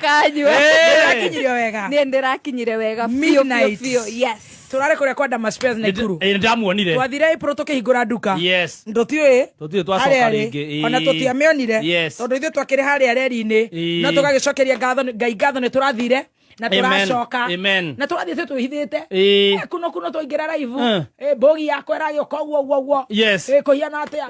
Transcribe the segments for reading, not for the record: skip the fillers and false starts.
ndakanyua ndirakinyire wega ni ndirakinyire wega fio yes turare kuria kwa Damascus na Ikuru ndamuonire twathire April tukihingura nduka yes ndutiwe twacoka ringi ona tutiamionire tondu ithuĩ twakĩrĩ harĩa reri-inĩ no tũgagĩcokeria ngai ngatho nĩ tũrathire na turacoka na turathie twihithite kuno twaingira live bogi yakwa ĩragĩũka ũguo kũhiana atĩa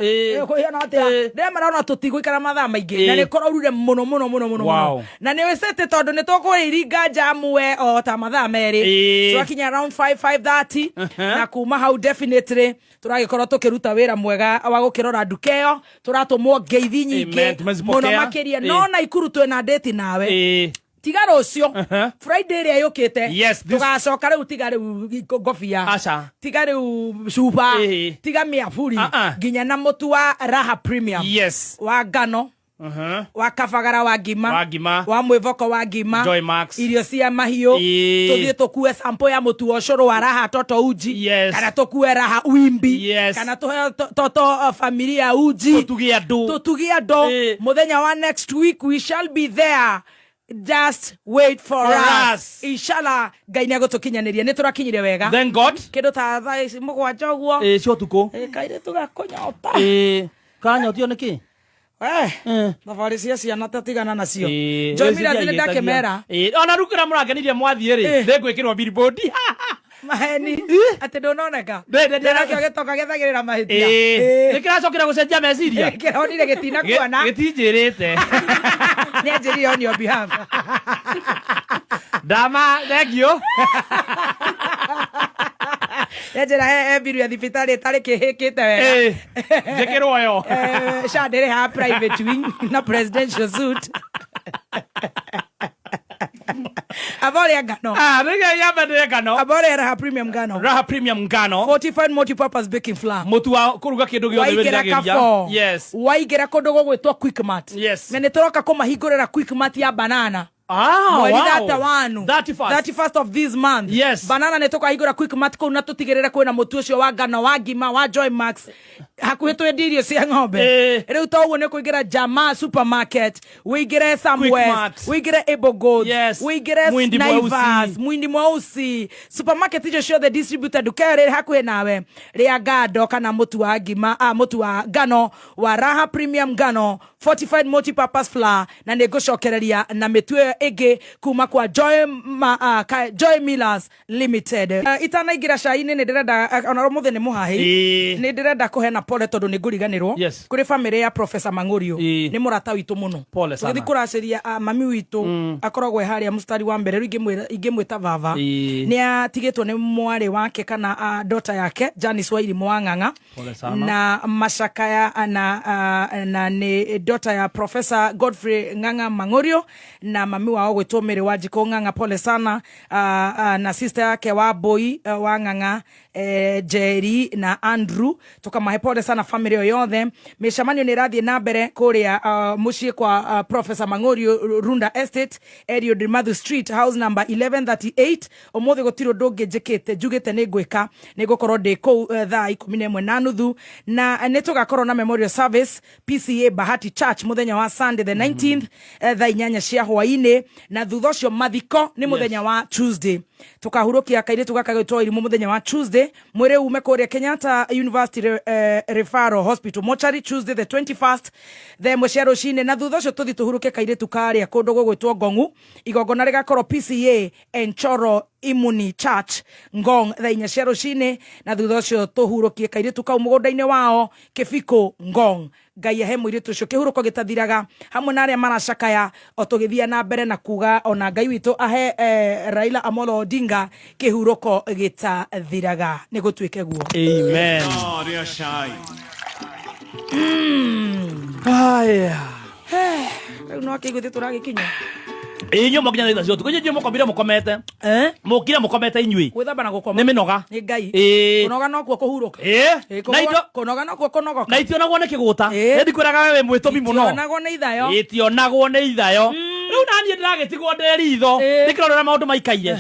ndĩrĩa marona tũtigũikara mathaa maingĩ na nĩ kũraurire mũno na nĩ wĩcĩte tondũ nĩ tũkũrĩringa jamu o ta mathaa merĩ twakinya around 5:30 na kuma hau definitely turagĩkorwo tũkĩruta wĩra mwega wa gũkĩrora nduka ĩyo tũratũmwo ngeithi nyingĩ mũno makĩria no na Ikuru twĩna date nawe tiga rũcio Friday ĩrĩa yũkĩte tũgacoka rĩu tiga rĩu ngobia tiga rĩu cuba tiga mĩaburi nginya na mũtu wa Raha Premium wa ngano wa kabagara wa ngima wa mwĩvoko wa ngima irio cia mahiũ tũthiĩ tũkue sample ya mũtu wa ũcũrũ wa Raha Toto Uji kana tũkue Raha Wimbi kana tũheo Toto familia Uji tũtugie andũ mũthenya wa next week we shall be there. Just wait for us. Inshallah Ngai nĩ agũtũkinyanĩria nĩ tũrakinyire wega. Thank God. Kĩndũ ta thaa ici mũgwanja ũguo. Cio tukũ. Kaire tũgakũnyota. Kanyotio nĩkĩ? Thabarĩ cia ciana tatigana nacio. Joy Mira nĩ ndakĩmera. Ona rukĩra mũrangenirie mwathiĩ rĩ. Ndĩngwĩkĩrwo billboard. Maheni atĩ ndũnoneka ndĩrakĩo gĩtoka gĩthagĩrĩra mahĩtia nĩkĩracokera gũcenjia meciria kĩronire gĩtina kuona gĩtinjĩrĩte nĩanjĩrire on your behalf Dama thank you Yajera he biru ya thibitarĩ ĩtarĩ kĩhĩkĩte wega njĩkĩrwo yo Shadere ha private wing na presidential suit Abore ngano. Nige yamba ngano. Abore Raha Premium ngano. Raha Premium ngano. Fortified multi-purpose baking flour. Mutu wa kuruga kindu giothe wĩragĩria. Yes. Waigera kũndũ gũgwĩtwo Quickmart. Yes. Na nĩ tũroka kũmahingũrĩra Quickmart ya banana. Wow. 31st of this month. Yes. Banana nĩ tũkahingũra Quickmart kũu na tũtigĩrĩre kwĩna mũtu ũcio wa ngano wa ngima wa Joy Max. Hakuhĩ twendie irio cia ng'ombe. Rĩu to ũguo nĩ kũingĩra Jamaa supermarket, wĩingĩre Samwest, wĩingĩre Able Goods, wĩingĩre Naivas, Mwindi Mweusi, supermarket icio ciothe distributor duka rĩrĩ hakuhĩ nawe rĩa ngando kana mũtu wa ngima, mũtu wa ngano wa Raha Premium ngano, fortified multi-purpose flour na nĩ ngũcokereria na mĩtu ĩngĩ kuma kwa Joy Millers Limited. Itanaingĩra cai-inĩ nĩ ndĩrenda ona mũthĩ nĩ mũhahi nĩ ndĩrenda kũhe na pole tondũ nĩ ngũriganĩrwo kũrĩ family ya Professor Mang'ũrio nĩ mũrata witũ mũno tũgĩthiĩ kũracĩria mami witũ akoragwo harĩa mũstari wa mbere rĩu ingĩmwĩta baba nĩ atigĩtwo nĩ mwarĩ wake kana daughter yake Janice Wairimu wa Ng'ang'a na macakaya na nĩ daughter ya Professor Godfrey Ng'ang'a Mang'ũrio na mami wao gwĩtwo Mary Wanjikũ Ng'ang'a pole sana na sister yake wa Boy wa Ng'ang'a Jerry na Andrew tukamahe pole sana family yothe mĩcemanio nĩ rathiĩ na mbere kũrĩa mũciĩ kwa Professor Mang'ũrio Runda Estate area Matthew Street house number 1138 ũmũthĩ gũtirũ ndũngĩ njĩkĩte njugĩte nĩ ngwĩka nĩ gũkorwo ndĩ kũu thaa 11:30 na nĩ tũgakorwo na memorial service PCA Bahati Church mũthenya wa Sunday the 19th thaa 8 cia hwaĩ-inĩ na thutha ũcio mathiko nĩ mũthenya wa Tuesday tukahurũkia kairĩtu gaka gĩtwo Irimũ mũthenya wa Tuesday mwĩrĩ ume kũrĩa Kenyatta University Referral Hospital mortuary Tuesday the 21st the cia rũcinĩ na thutha ũcio tũthi tũhurũke kairĩtu karĩa kũndũ gũgwĩtwo Ngong'u igongona rĩgakorwo PCA Enchoro Imuni Church Ngong thaa 4 cia rũcinĩ na thutha ũcio tũhurũkie kairĩtu kau mũgũnda-inĩ wao Kĩbiko Ngong Ngai ahe mũirĩtu ũcio kĩhurũko gĩtathiraga hamwe na arĩa maracakaya o tũgĩthia na mbere na kuga ona Ngai witũ ahe Raila Amolo Odinga kĩhurũko gĩtathiraga nĩ gũtuĩke guo amen. Ria cai haya rĩu no akĩiguĩte tũragĩkinya inyo mokinya na cio tuko nje mukomire mukomete mukira mukomete inyui gwithamba na gukoma ni minoga ni Ngai kunoga no kuo kuhuruka na indo kunoga no kuo kunogoka na itionagwo ni kiguta ndi kwiraga wewe mwitomi muno itionagwo ni ithayo itionagwo ni ithayo riu nani ndiragetigwo nderitho ndikirorera maundu maikaire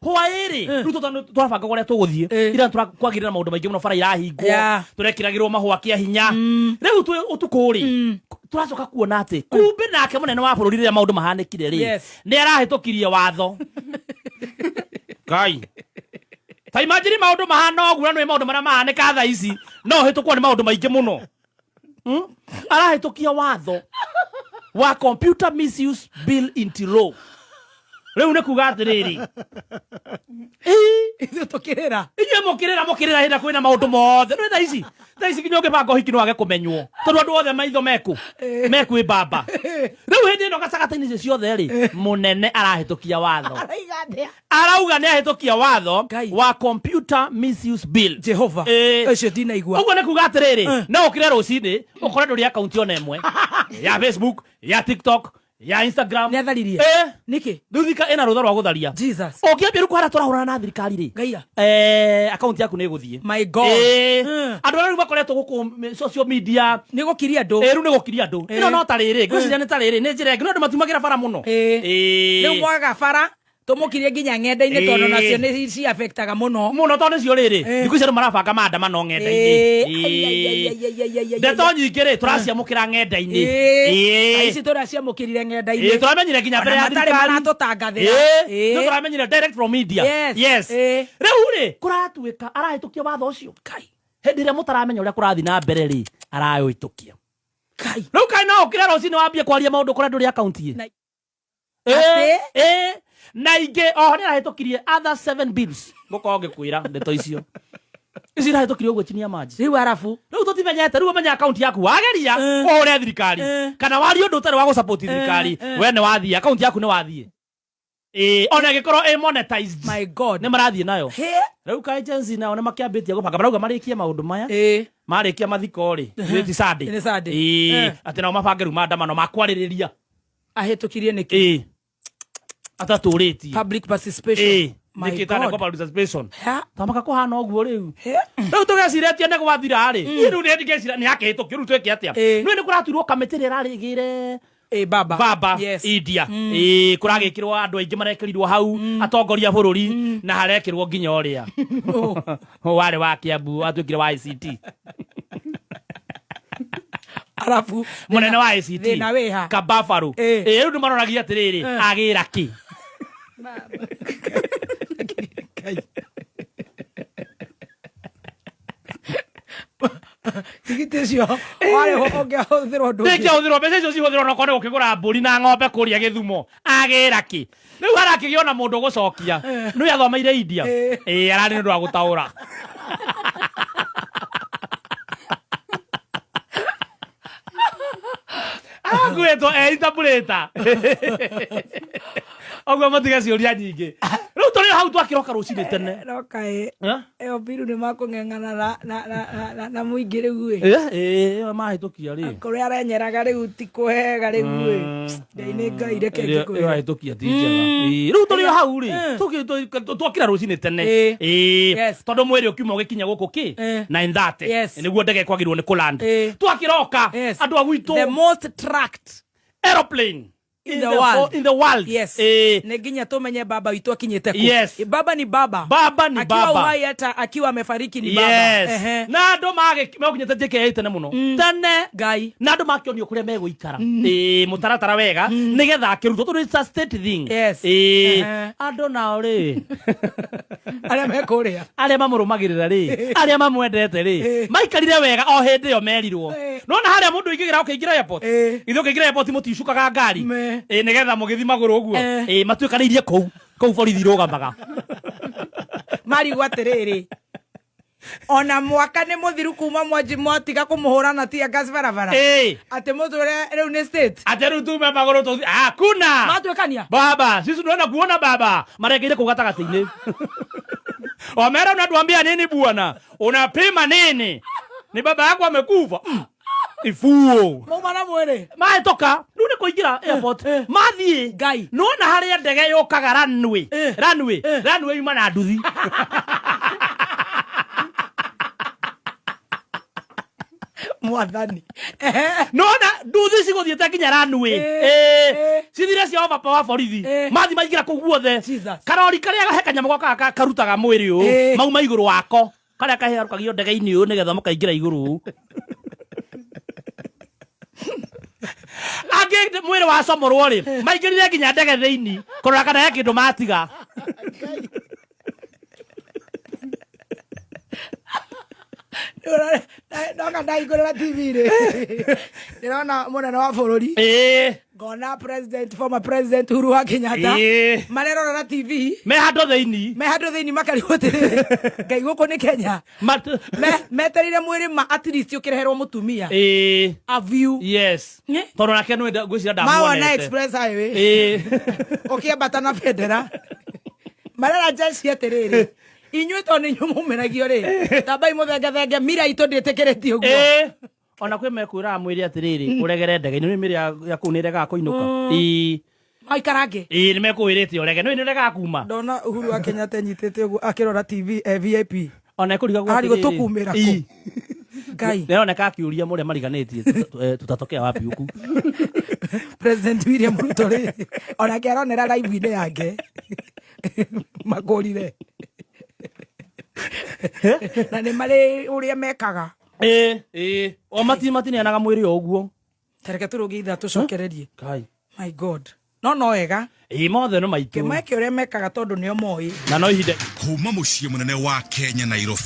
hwairi riu twabanga goria tuguthie ira twakwagirira maundu maingi muno bara irahingwo turekiragirwo mahwa kia hinya riu utukuri turacoka kuona ati kumbe nake munene wa bururi ria maundu mahanikire ri ni arahitukirie watho kai ta imagine maundu mahana oguo no maundu maria mahanika tha ici no hitukwo ni maundu maingi muno arahitukia watho wa Computer Misuse Bill into law riu ne kuga atiriri ithu tukirira inye mukirira hinda kwina maundu mothe no tha ici kinyoge bango hiki no age kumenywo tondu andu othe maitho meku baba riu hindi no gacagata-ini icio ciothe ri munene arahitukia watho arauga ni ahitukia watho wa Computer Misuse Bill Jehova ucio dina igua uguo ne kuga atiriri no ukire rucini ukore nduri account ona imwe ya Facebook ya TikTok ya Instagram ni atharirie niki nduthika ina rutha rwa gutharia Jesus okiambia ruko hara turahurana na thirikari ri gaia account yaku ni guthie my God andu ari bakoretwo guku social media ni gukiria andu ru ni gukiria andu ino no tariri gwiciria ni tariri ni njira ngi no andu matumagira bara muno riu mwaga bara tumukirie nginya ng'enda-ini tondu nacio ni ci affectaga muno tondu cio riri thiku icio marabanga maandamano ng'enda-ini ndeto nyingĩ rĩ tũraciamũkĩra ng'enda-inĩ ici tũraciamũkĩrire ng'enda-inĩ tũramenyire nginya mbere ya thirikari maratũtangathĩra nĩ tũramenyire direct from media yes rĩu rĩ kũratuĩka arahĩtũkia watho ũcio kai hĩndĩ ĩrĩa mũtaramenya ũrĩa kũrathiĩ na mbere rĩ arahĩtũkia kai rĩu kai no ũkĩre rũcinĩ wambie kwaria maũndũ kũrĩa ndũrĩ akaunti na ingĩ oho nĩ arahĩtũkirie other 7 bills ngũkorwo ngĩkwĩra ndeto icio ici irahĩtũkirie ũguo chini ya maji rĩu arabu rĩu tũtimenyete rĩu ũmenye akaunti yaku wageria ũhũre thirikari kana warie ũndũ ũtarĩ wa gũsupport thirikari we nĩ wathiĩ akaunti yaku nĩ wathiĩ ona ĩgĩkorwo ĩ monetized my God nĩ marathiĩ nayo rĩu ka agency nao nĩ makĩambĩtie gũbanga marauga marĩkie maũndũ maya marĩkia mathiko rĩ ti Sunday atĩ nao mabange rĩu maandamano makwarĩrĩria ahĩtũkirie nĩkĩ atatũrĩtie public participation nikitane kwa participation tamaka kuhana oguo riu tugeciretie ne gwathira ri riu ni ndigecira ni akihitũkio riu tweke atia no ni kuraturwo kamĩtĩ ĩrĩa ĩrarĩgĩre baba India kuragĩkĩrwo andũ aingĩ marekerirwo hau atongoria bũrũri na harekĩrwo nginya ũrĩa warĩ wa Kiambu atuĩkire wa ICT arabu munene wa ICT Kabafaru rĩu nĩ maroragia atĩrĩrĩ agĩra kĩ tigiti cio wale ũngĩahũthĩrwo ndũ ndĩkĩahũthĩrwo mbeca icio cihũthĩrwo no kone gũkĩgũra mbũri na ng'ombe kũrĩa Gĩthumo agĩra kĩ rĩu harakĩgĩona mũndũ gũcokia nĩ athomeire India ararĩ nĩ ũndũ wa gũtaũra agwĩtwo interpreter oguo matige ciũria nyingĩ rĩu tũrĩ hau twakĩroka rũcinĩ tene ĩyo biru nĩ makũng'eng'ana na mũingĩ rĩu mahĩtũkia rĩ kũrĩa arenyeraga rĩu ti kwega rĩu Ngai nĩ Ngai reke ngĩkwĩra ahĩtũkia ti njega rĩu tũrĩ hau rĩ twokĩra rũcinĩ tene tondũ mwĩrĩ ũkiuma ũgĩkinya gũkũ kĩ 9:30 nĩguo ndege kwagĩrĩirwo nĩ kũland twakĩroka andũ a gwitũ the most tracked aeroplane in the world nginya tumenye baba witũ akinyĩte ku baba ni baba akiwa uhai hata akiwa amefariki ni baba na andũ magĩkinyĩte njĩke tene mũno tene Ngai na andũ makĩonio kũrĩa megũikara mũtaratara wega nĩgetha akĩrutwo tondũ it's a state thing andũ nao rĩ arĩa mekũrĩa arĩa mamũrũmagĩrĩra rĩ arĩa mamwendete rĩ maikarire wega o hĩndĩ ĩyo merirwo nona harĩa mũndũ aingĩgĩra ũkĩingĩra airport ithuĩ ũkĩingĩra airport mũticukaga ngari nĩgetha mũgĩthi magũrũ ũguo matuĩkanĩirie kũu borithi rũgamaga marigwo atĩrĩrĩ ona mwaka nĩ mũthiru kuma mwanji mwatiga kũmũhũra na tia gas barabara atĩ mũtũre rĩu nĩ state atĩ rĩu tume magũrũ tũthi hakuna matuĩkania baba sisi tunaenda kuona baba marekeire kũu gatagatĩ-inĩ wamera unatuambia nini bwana unapima nini ni baba yako amekufa ifuo maumana mwĩrĩ mahĩtũka rĩu nĩ kũingĩra airport mathiĩ Ngai nona harĩa ndege yũkaga runway yuma na nduthi mwathani nona nduthi ciguthiete nginya ranwe cithire cia baba wa borithi mathi maingira kuu guothe karori karia gahe kanyamo gaka karutaga mwiri u mauma iguru wako karia kaherukagio ndege-ini u nigetha mukaingira iguru angi mwiri wa comorwo ri maingirire nginya ndege thiini kurora kana he kindu matiga Noka ndaigurira TV-ri ndirona munene wa bururi ngona former president Uhuru wa Kenyatta marerora na TV me hando thiini makarigutire ngai guku ni Kenya meterire mwiri ma at least ukireherwo mutumia a view yes tondo nake no ngwicira ndamuonete mawana express highway ukiambata na bendera marera jeshi atiriri inyuĩ to nĩ inyuĩ mũmenagio rĩ tambai mũthengethenge mira itũ ndĩtĩkĩrĩtie ũguo ona kwĩ mekwĩraga mwĩrĩ atĩrĩrĩ ũregere ndege-inĩ nĩ mĩrĩ ya kũu nĩ ĩregaga kũinũka aikarange nĩ mekwĩrĩte ũrege nĩ ĩregaga kuma ndona Uhuru wa Kenyatta nyitĩte ũguo akĩrora TV VIP ona ĩkũriga arigwo tũkumĩra kũ ngai nĩroneka akĩũria mũrĩa mariganĩtie tutatokea wapi huku President William Ruto rĩ onake aronera live-inĩ yake magũrire na nĩ marĩ ũrĩa mekaga o matineanaga mwĩrĩ o ũguo tareke tũrũgie ithaa tũcokererie my god no wega mothe no maitũ kĩmeke ũrĩa mekaga tondũ nĩo moĩ na no ihinda kuma mũciĩ mũnene wa Kenya Nairobi.